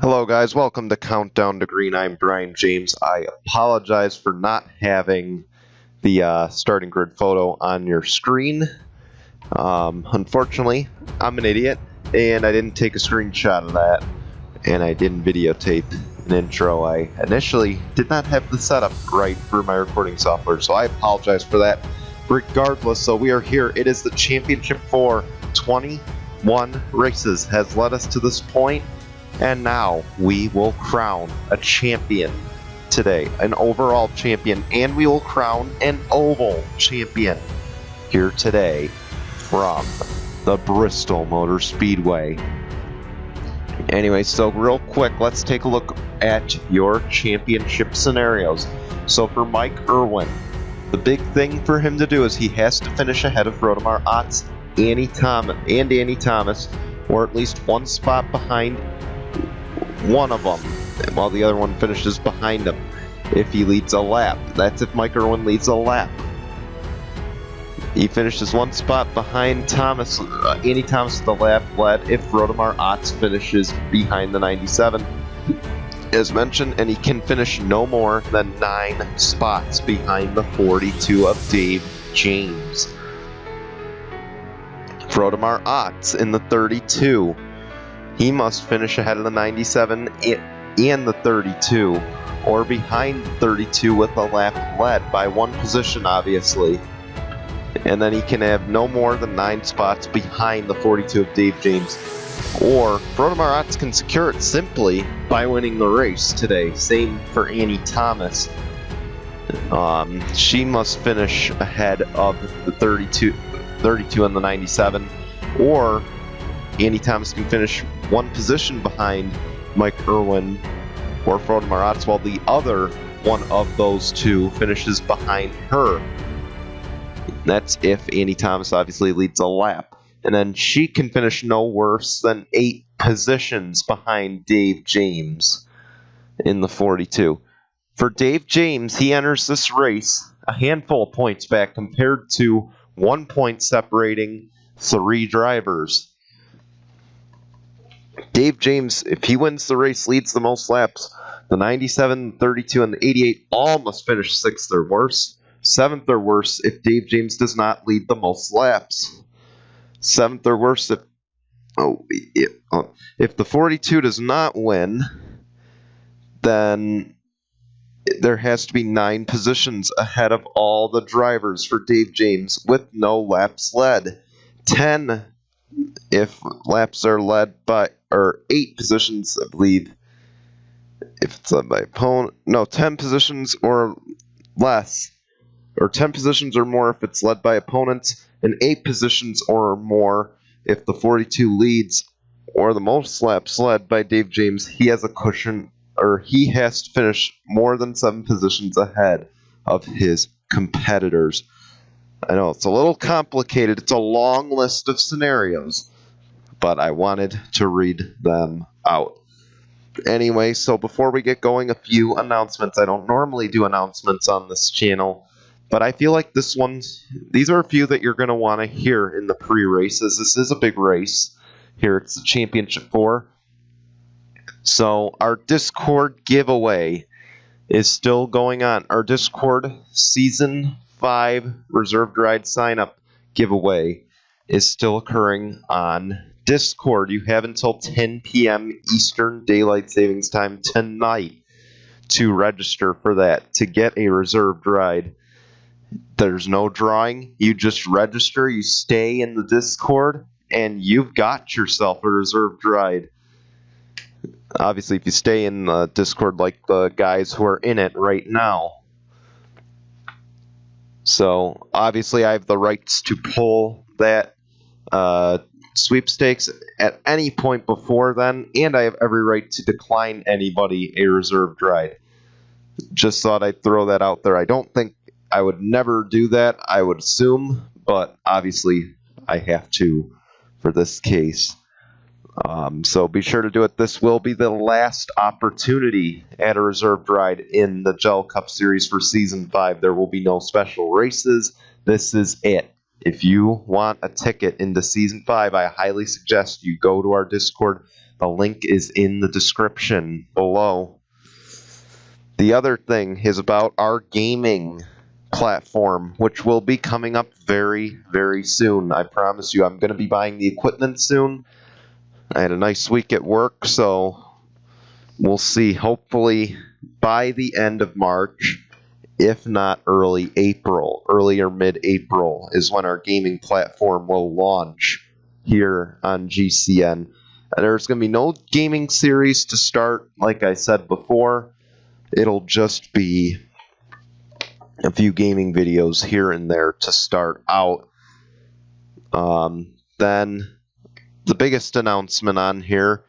Hello guys, welcome to Countdown to Green. I'm Brian James. I apologize for not having the starting grid photo on your screen. Unfortunately, I'm an idiot and I didn't take a screenshot of that, and I didn't videotape an intro. I initially did not have the setup right for my recording software, so I apologize for that. Regardless, so we are here. It is the championship for 21 races has led us to this point. And now we will crown a champion today, an overall champion, and we will crown an oval champion here today from the Bristol Motor Speedway. Anyway, so real quick, let's take a look at your championship scenarios. So for Mike Irwin, the big thing for him to do is he has to finish ahead of Rodemar Otts, Andy Thomas, or at least one spot behind one of them, while the other one finishes behind him if he leads a lap. That's if Mike Irwin leads a lap. He finishes one spot behind Thomas, Andy Thomas the lap led if Rodemar Otts finishes behind the 97, as mentioned, and he can finish no more than 9 spots behind the 42 of Dave James. Rodemar Otts in the 32. He must finish ahead of the 97 and the 32, or behind the 32 with a lap led by one position, obviously. And then he can have no more than 9 spots behind the 42 of Dave James. Or Rodemar Otts can secure it simply by winning the race today. Same for Annie Thomas. She must finish ahead of the 32 and the 97, or Andy Thomas can finish one position behind Mike Irwin or Rodemar Otts, while the other one of those two finishes behind her. That's if Andy Thomas obviously leads a lap. And then she can finish no worse than 8 positions behind Dave James in the 42. For Dave James, he enters this race a handful of points back compared to 1 point separating 3 drivers. Dave James, if he wins the race, leads the most laps. The 97, 32, and the 88 all must finish 6th or worse. 7th or worse if Dave James does not lead the most laps. 7th or worse if the 42 does not win, then there has to be 9 positions ahead of all the drivers for Dave James with no laps led. 10 if laps are led by, or 8 positions, I believe, if it's led by opponent. No, 10 positions or less, or 10 positions or more if it's led by opponents, and 8 positions or more if the 42 leads, or the most laps led by Dave James. He has a cushion, or he has to finish more than 7 positions ahead of his competitors. I know it's a little complicated. It's a long list of scenarios, but I wanted to read them out. Anyway, so before we get going, a few announcements. I don't normally do announcements on this channel, but I feel like these are a few that you're going to want to hear in the pre-races. This is a big race here. It's the Championship 4. So our Discord giveaway is still going on. Our Discord Season 5 Reserved Ride sign-up giveaway is still occurring on Discord. You have until 10 p.m. Eastern Daylight Savings Time tonight to register for that, to get a reserved ride. There's no drawing. You just register, you stay in the Discord, and you've got yourself a reserved ride. Obviously, if you stay in the Discord like the guys who are in it right now. So, obviously, I have the rights to pull that sweepstakes at any point before then, and I have every right to decline anybody a reserved ride. Just thought I'd throw that out there. I don't think I would never do that, I would assume, but obviously I have to for this case. So be sure to do it. This will be the last opportunity at a reserved ride in the Gel Cup Series for Season 5. There will be no special races. This is it. If you want a ticket into Season 5, I highly suggest you go to our Discord. The link is in the description below. The other thing is about our gaming platform, which will be coming up very, very soon. I promise you, I'm going to be buying the equipment soon. I had a nice week at work, so we'll see. Hopefully by the end of March, if not early April, early or mid-April is when our gaming platform will launch here on GCN. There's going to be no gaming series to start, like I said before. It'll just be a few gaming videos here and there to start out. Then the biggest announcement on here,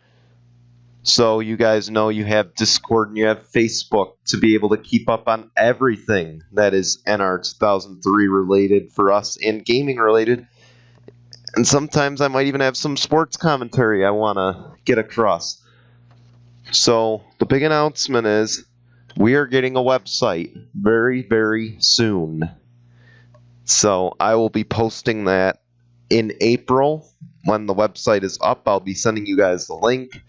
so you guys know you have Discord and you have Facebook to be able to keep up on everything that is NR 2003 related for us and gaming related. And sometimes I might even have some sports commentary I want to get across. So the big announcement is we are getting a website very, very soon. So I will be posting that in April. When the website is up, I'll be sending you guys the link.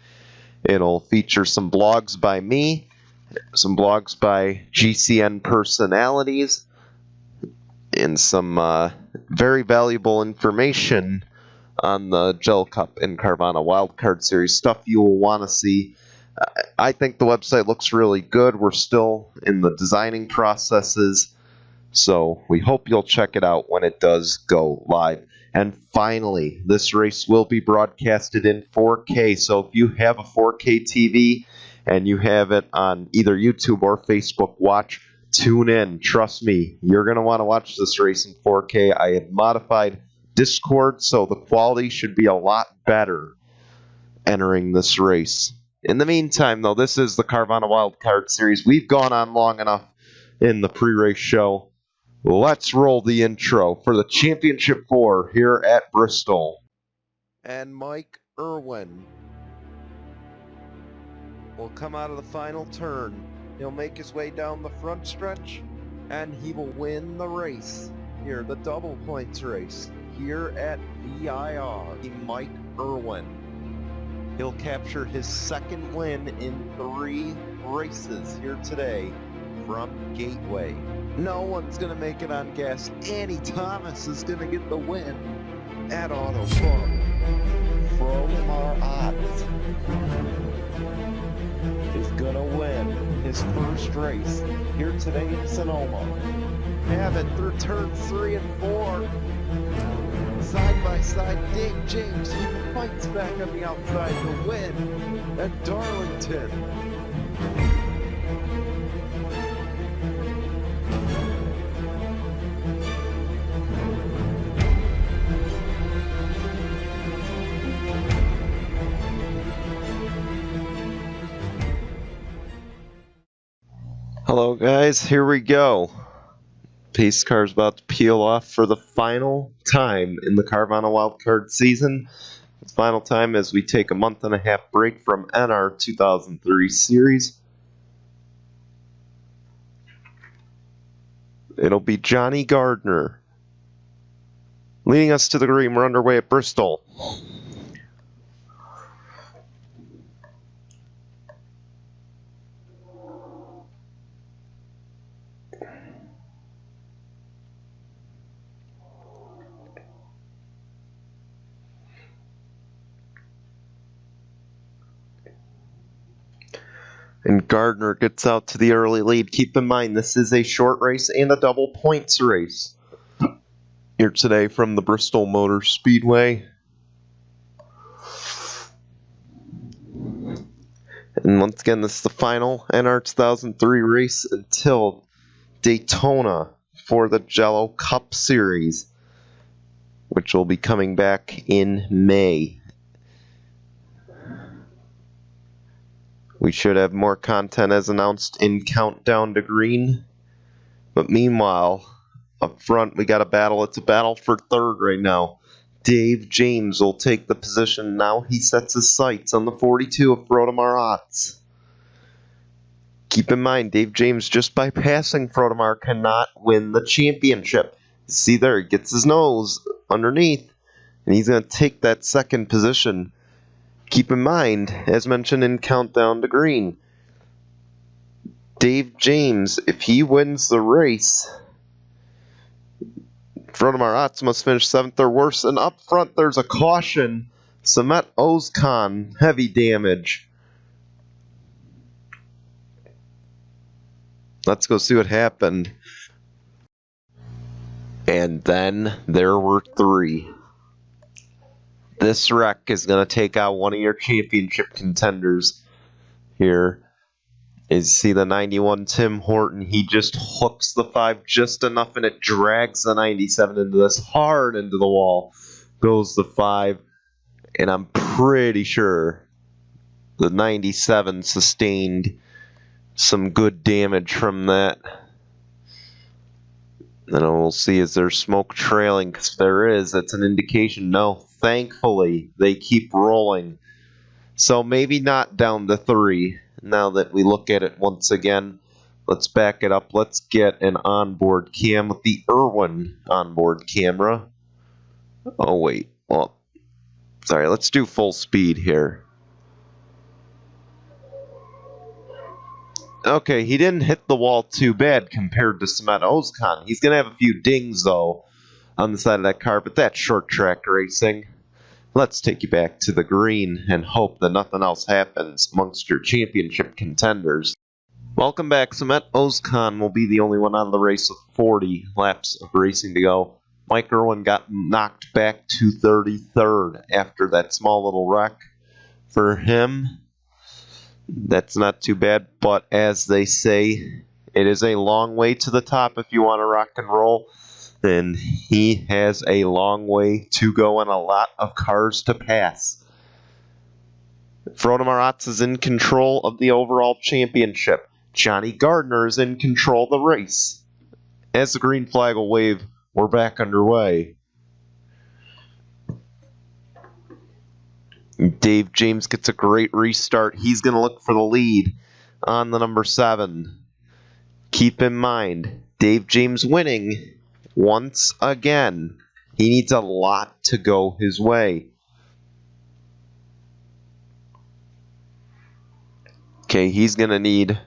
It'll feature some blogs by me, some blogs by GCN personalities, and some very valuable information on the Gel Cup and Carvana Wildcard Series, stuff you will want to see. I think the website looks really good. We're still in the designing processes, so we hope you'll check it out when it does go live. And finally, this race will be broadcasted in 4K, so if you have a 4K TV and you have it on either YouTube or Facebook Watch, tune in. Trust me, you're going to want to watch this race in 4K. I have modified Discord, so the quality should be a lot better entering this race. In the meantime, though, this is the Carvana Wildcard Series. We've gone on long enough in the pre-race show. Let's roll the intro for the Championship 4 here at Bristol. And Mike Irwin will come out of the final turn. He'll make his way down the front stretch, and he will win the race here, the double points race, here at VIR. Mike Irwin. He'll capture his second win in 3 races here today from Gateway. No one's going to make it on gas. Annie Thomas is going to get the win at Auto Club. From our odds is going to win his first race here today in Sonoma. Have it through turns 3 and 4. Side by side, Dave James, he fights back on the outside to win at Darlington. Hello guys, here we go. Pace car's about to peel off for the final time in the Carvana Wildcard season. The final time as we take a month-and-a-half break from NR 2003 series. It'll be Johnny Gardner leading us to the green. We're underway at Bristol. And Gardner gets out to the early lead. Keep in mind, this is a short race and a double points race. Here today from the Bristol Motor Speedway. And once again, this is the final NR 2003 race until Daytona for the Jello Cup Series, which will be coming back in May. We should have more content as announced in Countdown to Green. But meanwhile, up front, we got a battle. It's a battle for third right now. Dave James will take the position. Now he sets his sights on the 42 of Frodemar Otts. Keep in mind, Dave James, just by passing Frodemar, cannot win the championship. See there, he gets his nose underneath, and he's going to take that second position. Keep in mind, as mentioned in Countdown to Green, Dave James, if he wins the race, Frodemar Otts must finish 7th or worse. And up front, there's a caution. Samet Ozkan, heavy damage. Let's go see what happened. And then there were 3. This wreck is going to take out one of your championship contenders here. Is see the 91 Tim Horton. He just hooks the 5 just enough, and it drags the 97 into this hard into the wall. Goes the 5, and I'm pretty sure the 97 sustained some good damage from that. And we'll see, is there smoke trailing? Because if there is, that's an indication. No, thankfully, they keep rolling. So maybe not down to 3. Now that we look at it once again, let's back it up. Let's get an onboard cam with the Irwin onboard camera. Oh, wait. Well, sorry, let's do full speed here. Okay, he didn't hit the wall too bad compared to Samet Ozkan. He's going to have a few dings, though, on the side of that car, but that's short track racing. Let's take you back to the green and hope that nothing else happens amongst your championship contenders. Welcome back. Samet Ozkan will be the only one out of the race with 40 laps of racing to go. Mike Irwin got knocked back to 33rd after that small little wreck. For him, that's not too bad, but as they say, it is a long way to the top if you want to rock and roll. And he has a long way to go and a lot of cars to pass. Frodemar Otts is in control of the overall championship. Johnny Gardner is in control of the race. As the green flag will wave, we're back underway. Dave James gets a great restart. He's going to look for the lead on the number 7. Keep in mind, Dave James winning once again. He needs a lot to go his way. Okay, he's going to need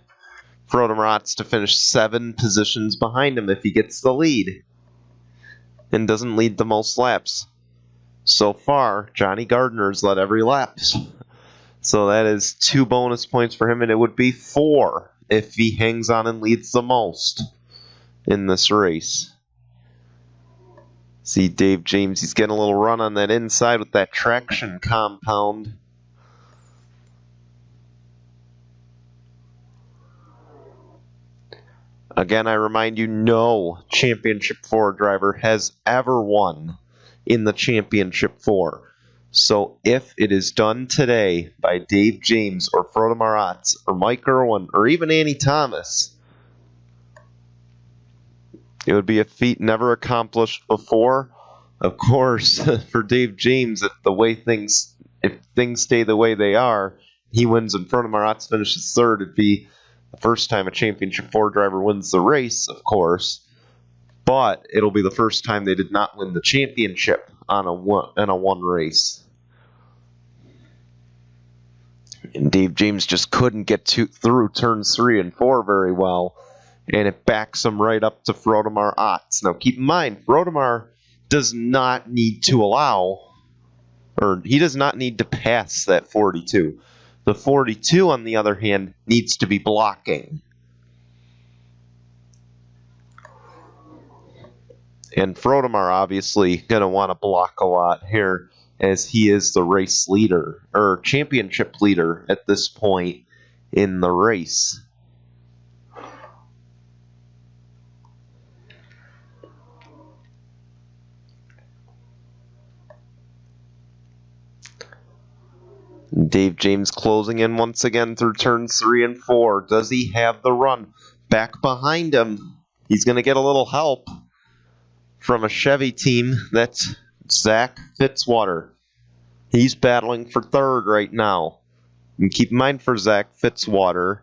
Frodemar Otts to finish 7 positions behind him if he gets the lead and doesn't lead the most laps. So far, Johnny Gardner's led every lap. So that is 2 bonus points for him, and it would be 4 if he hangs on and leads the most in this race. See Dave James, he's getting a little run on that inside with that traction compound. Again, I remind you, no Championship 4 driver has ever won in the Championship 4. So if it is done today by Dave James or Frodemar Otts or Mike Irwin or even Annie Thomas, it would be a feat never accomplished before. Of course, for Dave James, if things stay the way they are, he wins and Frodemar Otts finishes 3rd. It'd be the first time a Championship 4 driver wins the race, of course. But it'll be the first time they did not win the championship in a one race. And Dave James just couldn't get through turns 3 and 4 very well. And it backs him right up to Frodemar Otts. Now keep in mind, Frodemar does not need to he does not need to pass that 42. The 42, on the other hand, needs to be blocking. And Frodemar obviously going to want to block a lot here, as he is the race leader, or championship leader at this point. in the race. Dave James closing in once again through turns 3 and 4. Does he have the run? Back behind him, he's going to get a little help from a Chevy team. That's Zach Fitzwater. He's battling for third right now. And keep in mind for Zach Fitzwater,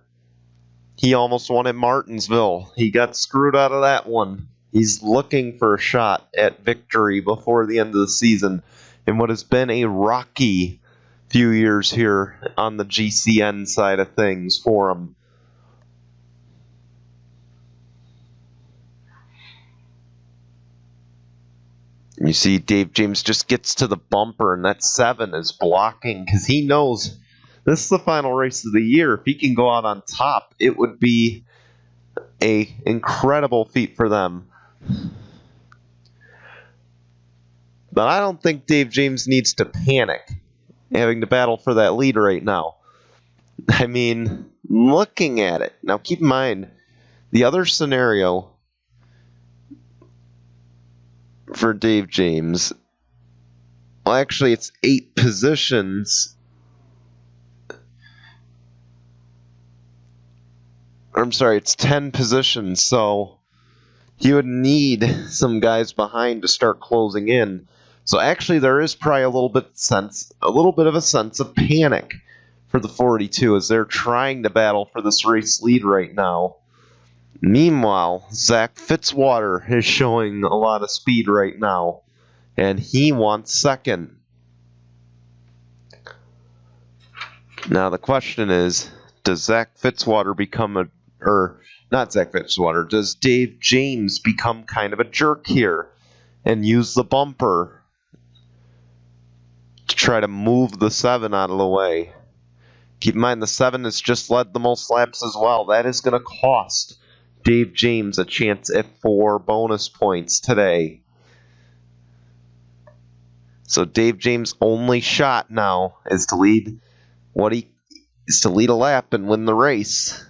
he almost won at Martinsville. He got screwed out of that one. He's looking for a shot at victory before the end of the season in what has been a rocky few years here on the GCN side of things for him. You see Dave James just gets to the bumper, and that 7 is blocking because he knows this is the final race of the year. If he can go out on top, it would be an incredible feat for them. But I don't think Dave James needs to panic having to battle for that lead right now. I mean, looking at it. Now keep in mind, the other scenario for Dave James, well, actually it's 8 positions. I'm sorry, it's 10 positions, so he would need some guys behind to start closing in. So actually there is probably a little bit of a sense of panic for the 42 as they're trying to battle for this race lead right now. Meanwhile, Zach Fitzwater is showing a lot of speed right now, and he wants second. Now the question is, does Zach Fitzwater become does Dave James become kind of a jerk here and use the bumper to try to move the 7 out of the way? Keep in mind the 7 has just led the most laps as well. That is going to cost Dave James a chance at 4 bonus points today. So Dave James' only shot now is to lead a lap and win the race.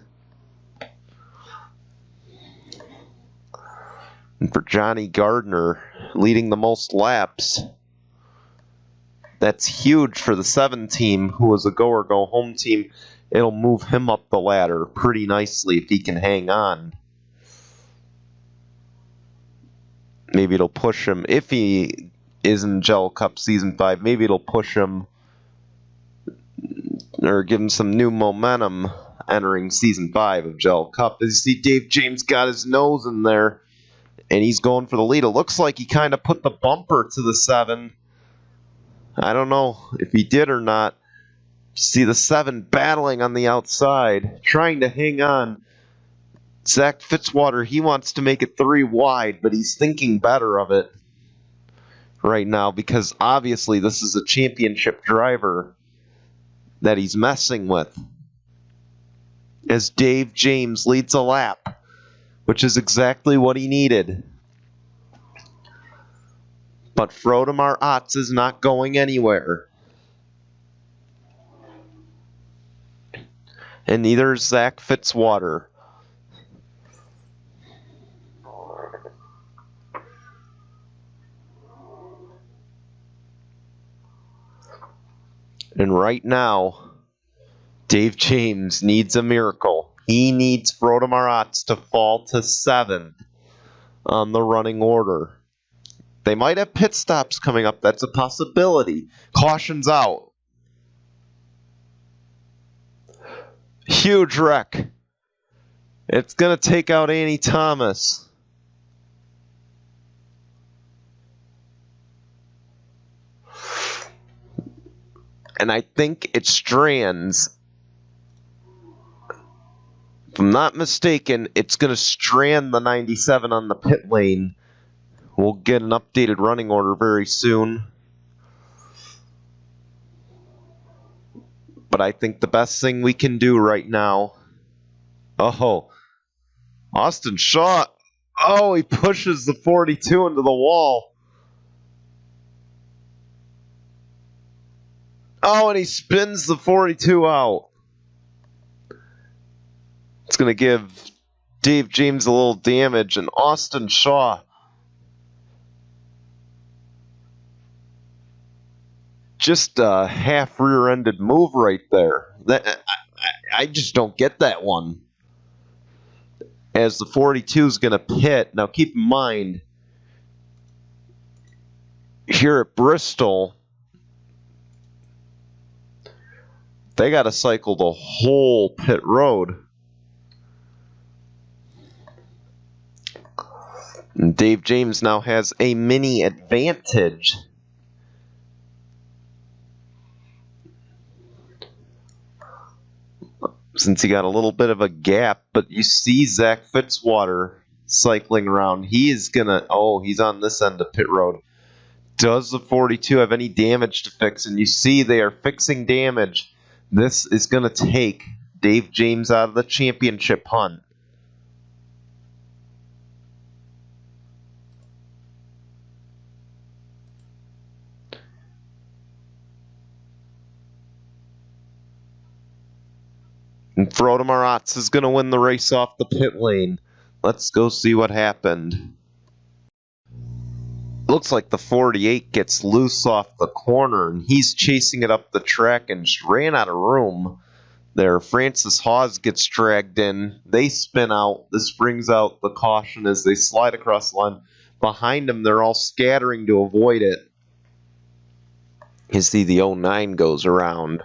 And for Johnny Gardner, leading the most laps, that's huge for the 7 team, who is a go-or-go-home team. It'll move him up the ladder pretty nicely if he can hang on. Maybe it'll push him, if he is in Gel Cup Season 5, maybe it'll push him or give him some new momentum entering Season 5 of Gel Cup. As you see, Dave James got his nose in there, and he's going for the lead. It looks like he kind of put the bumper to the 7. I don't know if he did or not. See the 7 battling on the outside, trying to hang on. Zach Fitzwater, he wants to make it 3 wide, but he's thinking better of it right now because obviously this is a championship driver that he's messing with. As Dave James leads a lap, which is exactly what he needed. But Frodemar Otts is not going anywhere. And neither is Zach Fitzwater. And right now, Dave James needs a miracle. He needs Frodemar Otts to fall to 7th on the running order. They might have pit stops coming up. That's a possibility. Caution's out. Huge wreck. It's going to take out Annie Thomas. And I think it strands. If I'm not mistaken, it's going to strand the 97 on the pit lane. We'll get an updated running order very soon. But I think the best thing we can do right now... Oh, Austin Shaw. Oh, he pushes the 42 into the wall. Oh, and he spins the 42 out. It's going to give Dave James a little damage, and Austin Shaw just a half rear-ended move right there. I just don't get that one. As the 42 is going to pit. Now keep in mind, here at Bristol, they got to cycle the whole pit road. And Dave James now has a mini advantage. Since he got a little bit of a gap, but you see Zach Fitzwater cycling around. He is gonna, he's on this end of pit road. Does the 42 have any damage to fix? And you see they are fixing damage. This is gonna take Dave James out of the championship hunt. And Frodo Maratz is going to win the race off the pit lane. Let's go see what happened. Looks like the 48 gets loose off the corner, and he's chasing it up the track and just ran out of room. There, Francis Hawes gets dragged in. They spin out. This brings out the caution as they slide across the line. Behind them, they're all scattering to avoid it. You see the 09 goes around.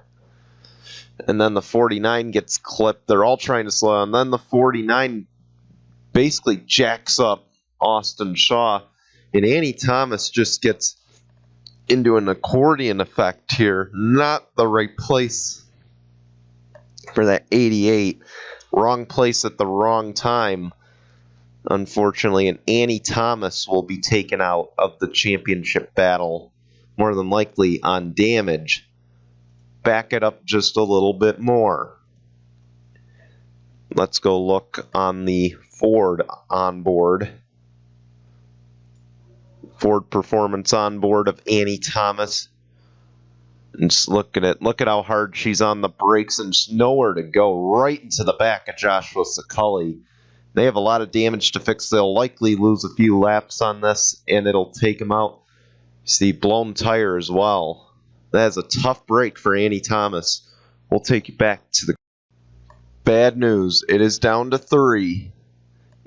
And then the 49 gets clipped. They're all trying to slow down. Then the 49 basically jacks up Austin Shaw. And Annie Thomas just gets into an accordion effect here. Not the right place for that 88. Wrong place at the wrong time, unfortunately. And Annie Thomas will be taken out of the championship battle, more than likely on damage. Back it up just a little bit more. Let's go look on the Ford onboard. Ford performance onboard of Annie Thomas. And just look at it. Look at how hard she's on the brakes and just nowhere to go. Right into the back of Joshua Saculli. They have a lot of damage to fix. They'll likely lose a few laps on this, and it'll take them out. See, blown tire as well. That is a tough break for Annie Thomas. We'll take you back to the bad news. It is down to 3.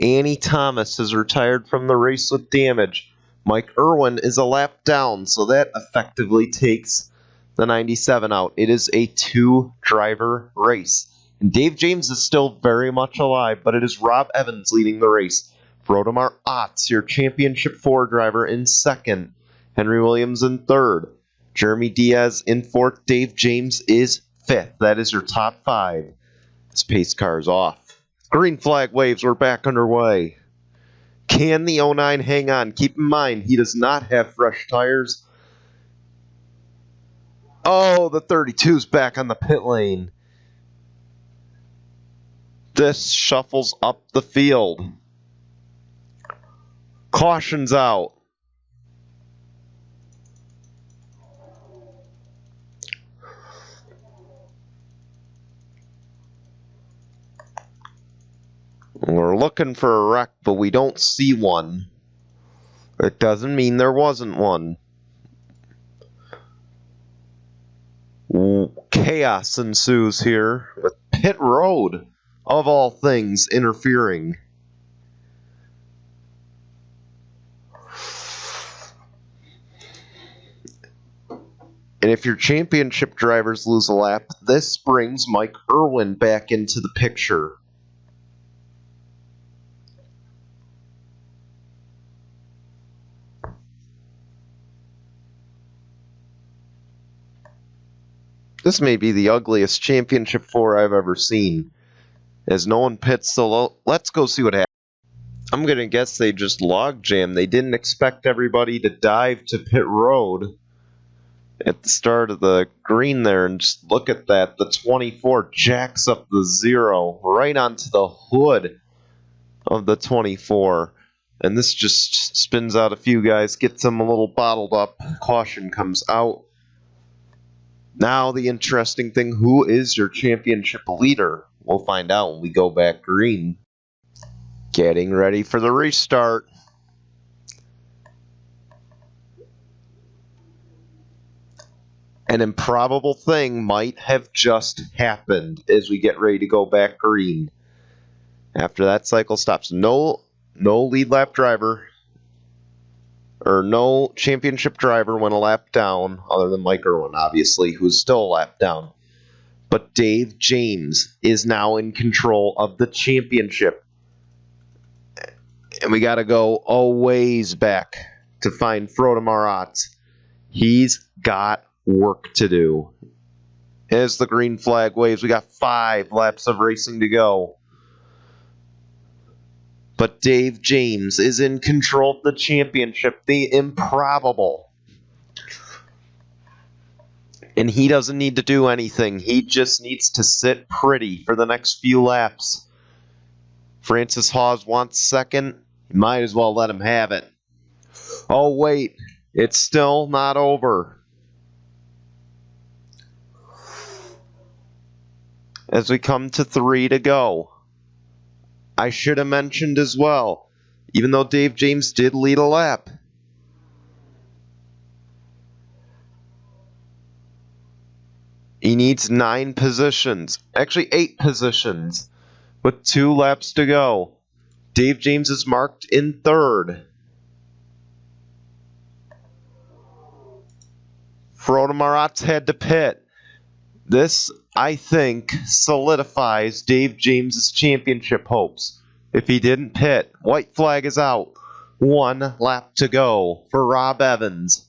Annie Thomas has retired from the race with damage. Mike Irwin is a lap down, so that effectively takes the 97 out. It is a 2-driver race. And Dave James is still very much alive, but it is Rob Evans leading the race. Frodemar Otts, your championship 4 driver, in 2nd. Henry Williams in 3rd. Jeremy Diaz in 4th. Dave James is 5th. That is your top 5. This pace car is off. Green flag waves. We're back underway. Can the 09 hang on? Keep in mind, he does not have fresh tires. Oh, the 32's back on the pit lane. This shuffles up the field. Caution's out. We're looking for a wreck, but we don't see one. It doesn't mean there wasn't one. Chaos ensues here with pit road, of all things, interfering. And if your championship drivers lose a lap, this brings Mike Irwin back into the picture. This may be the ugliest championship 4 I've ever seen, as no one pits, so let's go see what happens. I'm going to guess they just log jammed. They didn't expect everybody to dive to pit road at the start of the green there, and just look at that. The 24 jacks up the 0 right onto the hood of the 24. And this just spins out a few guys, gets them a little bottled up. Caution comes out. Now the interesting thing, who is your championship leader? We'll find out when we go back green. Getting ready for the restart. An improbable thing might have just happened as we get ready to go back green. After that cycle stops, no lead lap driver or no championship driver went a lap down, other than Mike Irwin, obviously, who's still a lap down. But Dave James is now in control of the championship. And we got to go a ways back to find Frode Marat. He's got work to do. As the green flag waves, we got 5 laps of racing to go. But Dave James is in control of the championship, the improbable. And he doesn't need to do anything. He just needs to sit pretty for the next few laps. Francis Hawes wants second. You might as well let him have it. Oh, wait. It's still not over. As we come to 3 to go. I should have mentioned as well, even though Dave James did lead a lap, he needs 9 positions, actually 8 positions, with 2 laps to go. Dave James is marked in 3rd. Frode Marat's had to pit. This, I think, solidifies Dave James's championship hopes. If he didn't pit, white flag is out. 1 lap to go for Rob Evans.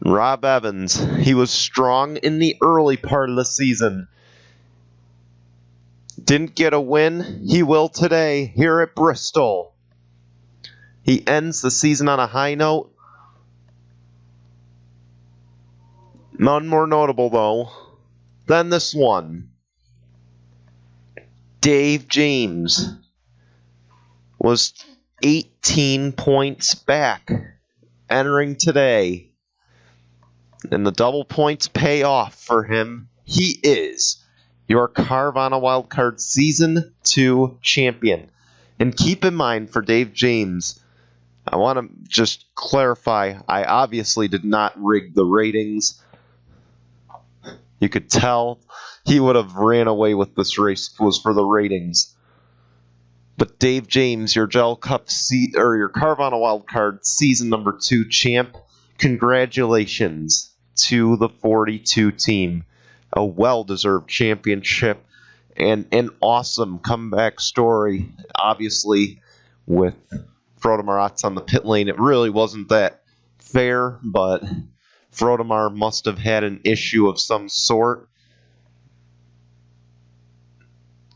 Rob Evans, he was strong in the early part of the season. Didn't get a win. He will today here at Bristol. He ends the season on a high note. None more notable, though, than this one. Dave James was 18 points back entering today. And the double points pay off for him. He is your Carvana Wildcard Season 2 champion. And keep in mind for Dave James, I want to just clarify, I obviously did not rig the ratings. You could tell he would have ran away with this race if it was for the ratings. But Dave James, your Gel Cup or your Carvana Wildcard Season number 2 champ, congratulations to the 42 team. A well-deserved championship and an awesome comeback story. Obviously, with Frode Marat on the pit lane, it really wasn't that fair, but Frodemar must have had an issue of some sort.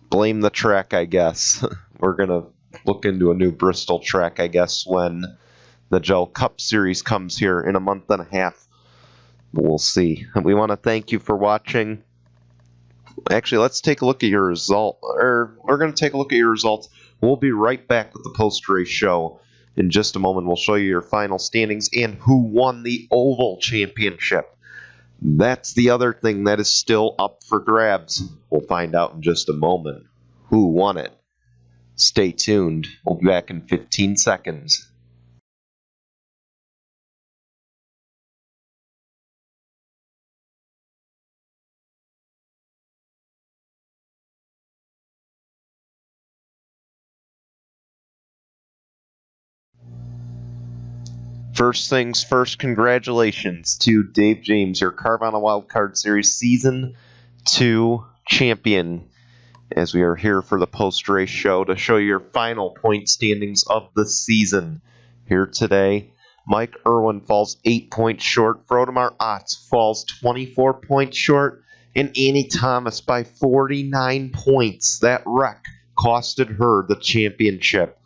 Blame the track, I guess. We're going to look into a new Bristol track, I guess, when the Gel Cup Series comes here in a month and a half. We'll see. We want to thank you for watching. Actually, let's take a look at your result. We're going to take a look at your results. We'll be right back with the post-race show. In just a moment, we'll show you your final standings and who won the Oval Championship. That's the other thing that is still up for grabs. We'll find out in just a moment who won it. Stay tuned. We'll be back in 15 seconds. First things first, congratulations to Dave James, your Carvana Wildcard Series Season 2 champion, as we are here for the post-race show to show you your final point standings of the season. Here today, Mike Irwin falls 8 points short, Frodemar Ott falls 24 points short, and Annie Thomas by 49 points. That wreck costed her the championship.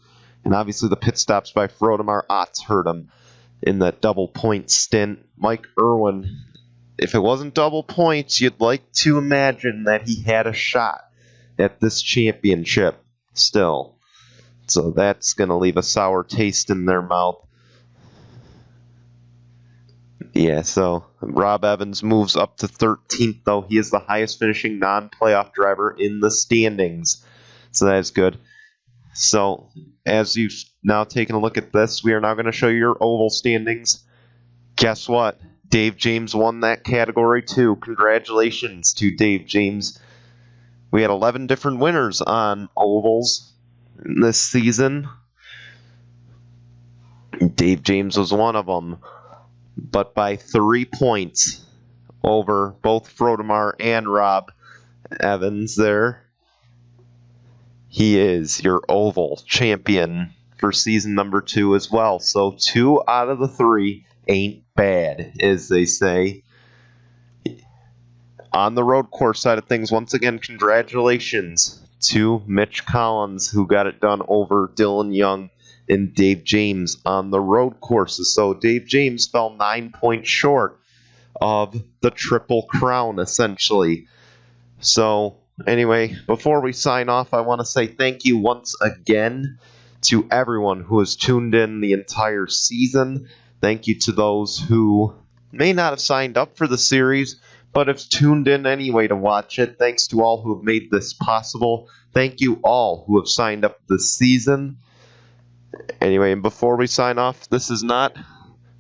And obviously the pit stops by Frodemar Ott hurt him in that double point stint. Mike Irwin, if it wasn't double points, you'd like to imagine that he had a shot at this championship still. So that's going to leave a sour taste in their mouth. Yeah, so Rob Evans moves up to 13th, though. He is the highest finishing non-playoff driver in the standings. So that is good. So as you've now taken a look at this, we are now going to show you your oval standings. Guess what? Dave James won that category too. Congratulations to Dave James. We had 11 different winners on ovals this season. Dave James was one of them, but by 3 points over both Frodemar and Rob Evans there. He is your oval champion for season number 2 as well. So 2 out of the 3 ain't bad, as they say. On the road course side of things, once again, congratulations to Mitch Collins, who got it done over Dylan Young and Dave James on the road courses. So Dave James fell 9 points short of the Triple Crown, essentially. So anyway, before we sign off, I want to say thank you once again to everyone who has tuned in the entire season. Thank you to those who may not have signed up for the series, but have tuned in anyway to watch it. Thanks to all who have made this possible. Thank you all who have signed up this season. Anyway, and before we sign off, this is not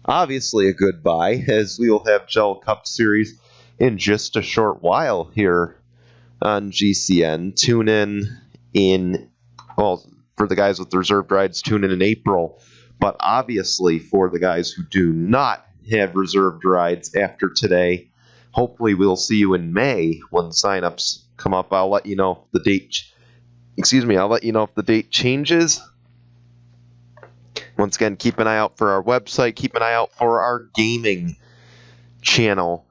obviously a goodbye, as we will have Gel Cup Series in just a short while here on GCN. Tune in, well, for the guys with reserved rides, tune in April. But obviously, for the guys who do not have reserved rides after today, hopefully we'll see you in May when signups come up. I'll let you know if the date, I'll let you know if the date changes. Once again, keep an eye out for our website. Keep an eye out for our gaming channel,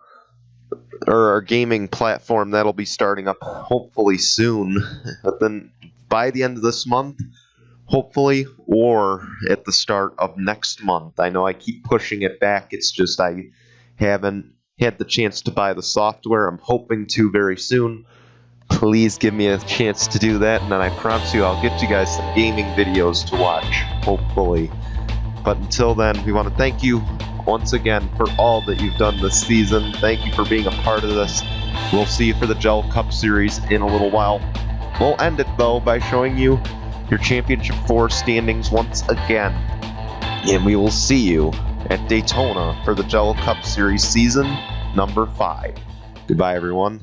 or our gaming platform. That'll be starting up hopefully soon. But then by the end of this month, hopefully, or at the start of next month. I know I keep pushing it back. It's just I haven't had the chance to buy the software. I'm hoping to very soon. Please give me a chance to do that, and then I promise you I'll get you guys some gaming videos to watch, hopefully. But until then, we want to thank you once again for all that you've done this season. Thank you for being a part of this. We'll see you for the Gel Cup Series in a little while. We'll end it, though, by showing you your Championship 4 standings once again. And we will see you at Daytona for the Gel Cup Series season number 5. Goodbye, everyone.